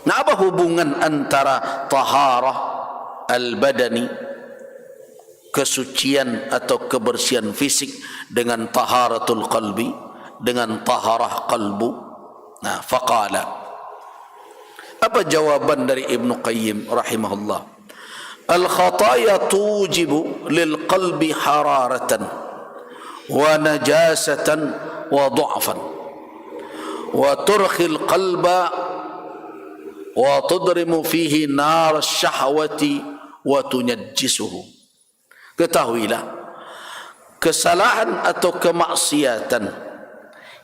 Nah, apa hubungan antara taharah al-badani, kesucian atau kebersihan fisik, dengan taharatul qalbi, dengan taharah qalbu? Nah, faqala, apa jawaban dari Ibnu Qayyim rahimahullah? Al-khataya tujibu lil qalbi hararatan wa najasatan wa du'afan wa turkhil qalba wa tudrimu fihi nar syahwati wa tunajjisuhu. Ketahuilah, kesalahan atau kemaksiatan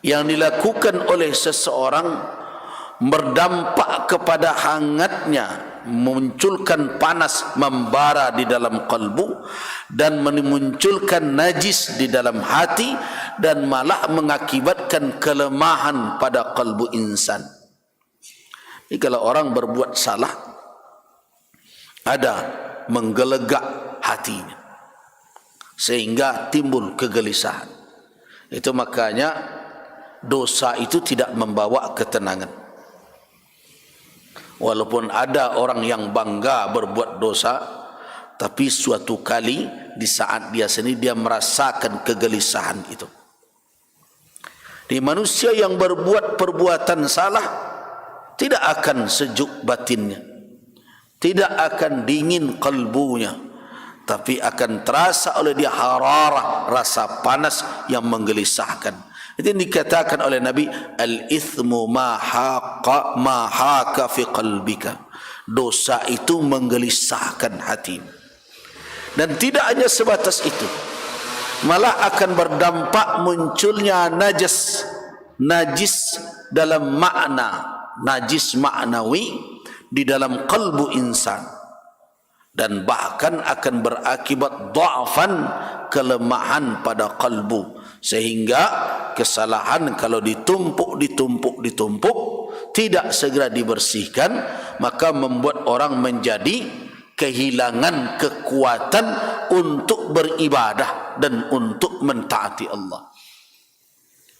yang dilakukan oleh seseorang berdampak kepada hangatnya, memunculkan panas membara di dalam kalbu, dan memunculkan najis di dalam hati, dan malah mengakibatkan kelemahan pada kalbu insan. Jadi kalau orang berbuat salah, ada menggelegak hatinya sehingga timbul kegelisahan. Itu makanya dosa itu tidak membawa ketenangan. Walaupun ada orang yang bangga berbuat dosa, tapi suatu kali di saat dia sendiri dia merasakan kegelisahan itu. Di manusia yang berbuat perbuatan salah tidak akan sejuk batinnya, tidak akan dingin kalbunya, tapi akan terasa oleh dia hararah, rasa panas yang menggelisahkan. Itu yang dikatakan oleh Nabi, al-ithmu ma haka fi qalbika. Dosa itu menggelisahkan hatimu. Dan tidak hanya sebatas itu, malah akan berdampak munculnya najis dalam makna, najis maknawi di dalam kalbu insan, dan bahkan akan berakibat dha'fan, kelemahan pada kalbu, sehingga kesalahan kalau ditumpuk tidak segera dibersihkan, maka membuat orang menjadi kehilangan kekuatan untuk beribadah dan untuk mentaati Allah.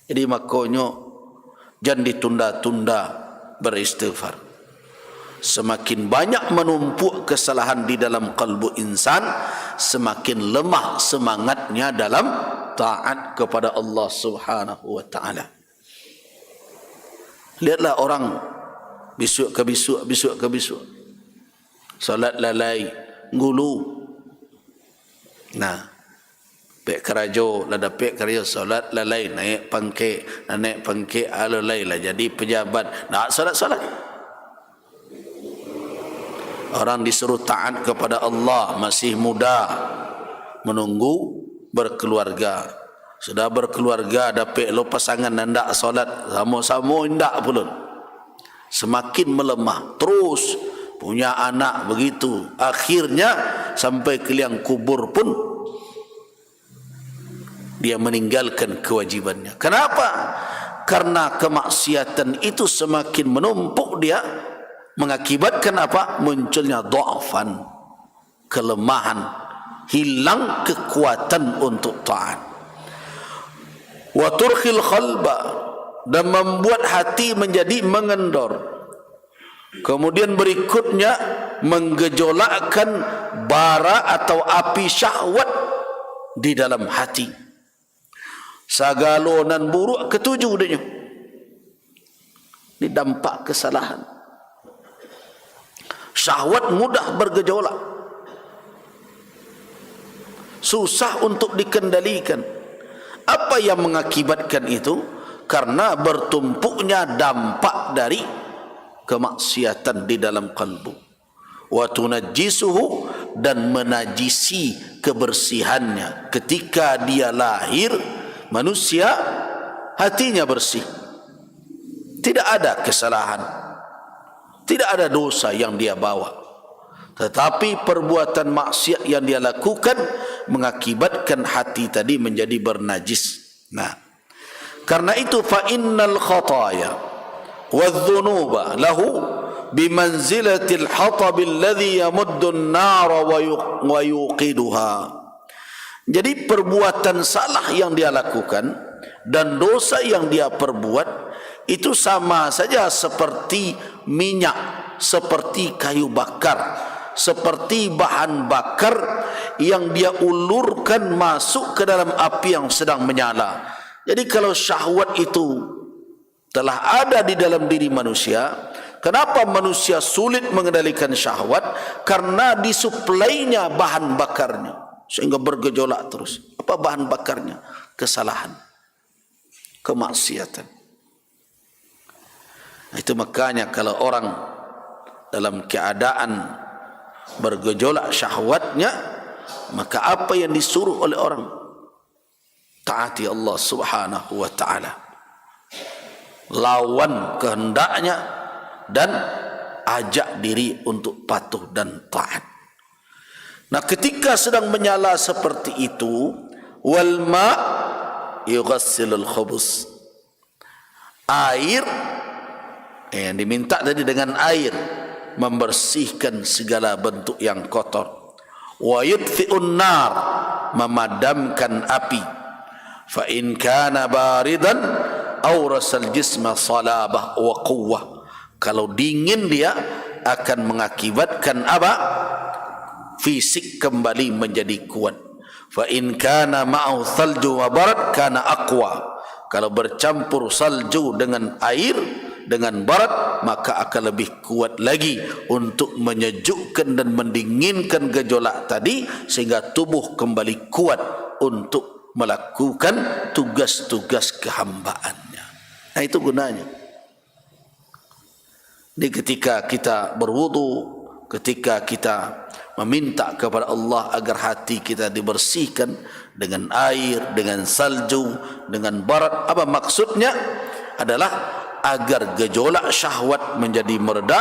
Jadi makanya jangan ditunda-tunda beristighfar. Semakin banyak menumpuk kesalahan di dalam kalbu insan, semakin lemah semangatnya dalam taat kepada Allah Subhanahu wa taala. Lihatlah orang besok ke besok salat lalai ngulu. Nah, pek kerajo lada pek kerajo salat lalai naik pangke alalai lah jadi pejabat nak salat. Orang disuruh taat kepada Allah masih muda, menunggu berkeluarga. Sudah berkeluarga dapat lo pasangan ndak solat, sama-sama ndak pulun. Semakin melemah, terus punya anak begitu. Akhirnya sampai ke liang kubur pun dia meninggalkan kewajibannya. Kenapa? Karena kemaksiatan itu semakin menumpuk dia, mengakibatkan apa? Munculnya dha'fan, kelemahan, hilang kekuatan untuk taat. Wa turkhil qalba, dan membuat hati menjadi mengendor. Kemudian berikutnya menggejolakkan bara atau api syahwat di dalam hati. Sagalonan buruk ketujuh dia. Ini dampak kesalahan. Syahwat mudah bergejolak, susah untuk dikendalikan. Apa yang mengakibatkan itu? Karena bertumpuknya dampak dari kemaksiatan di dalam kalbu. Wa tunajjisuhu, dan menajisi kebersihannya. Ketika dia lahir, manusia hatinya bersih, tidak ada kesalahan, tidak ada dosa yang dia bawa, tetapi perbuatan maksiat yang dia lakukan mengakibatkan hati tadi menjadi bernajis. Nah, karena itu fa innal khataya wadh-dhunuba lahu bimanzilatil hatab alladhi yamuddu an-nara wa yuqiduha. Jadi perbuatan salah yang dia lakukan dan dosa yang dia perbuat itu sama saja seperti minyak, seperti kayu bakar, seperti bahan bakar yang dia ulurkan masuk ke dalam api yang sedang menyala. Jadi kalau syahwat itu telah ada di dalam diri manusia, kenapa manusia sulit mengendalikan syahwat? Karena disuplainya bahan bakarnya sehingga bergejolak terus. Apa bahan bakarnya? Kesalahan, kemaksiatan. Itu makanya kalau orang dalam keadaan bergejolak syahwatnya, maka apa yang disuruh oleh orang? Taati Allah Subhanahu wa ta'ala, lawan kehendaknya dan ajak diri untuk patuh dan taat. Nah, ketika sedang menyala seperti itu, wal ma' yughassilul khubus, air yang diminta tadi dengan air membersihkan segala bentuk yang kotor. Wa yudfi'un nar, memadamkan api. Fa in kana baridan awrasal jisma salabah wa quwwah, kalau dingin dia akan mengakibatkan apa? Fisik kembali menjadi kuat. Fa in kana ma'ahu thalju wa barad kana aqwa, kalau bercampur salju dengan air dengan barat, maka akan lebih kuat lagi untuk menyejukkan dan mendinginkan gejolak tadi, sehingga tubuh kembali kuat untuk melakukan tugas-tugas kehambaannya. Nah, itu gunanya. Di ketika kita berwudu, ketika kita meminta kepada Allah agar hati kita dibersihkan dengan air, dengan salju, dengan barat, apa maksudnya? Adalah agar gejolak syahwat menjadi mereda,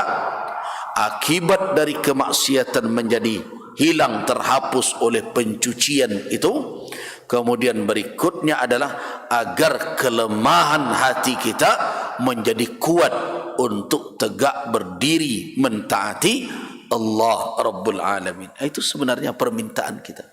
akibat dari kemaksiatan menjadi hilang, terhapus oleh pencucian itu. Kemudian berikutnya adalah agar kelemahan hati kita menjadi kuat untuk tegak berdiri mentaati Allah Rabbul Alamin. Itu sebenarnya permintaan kita.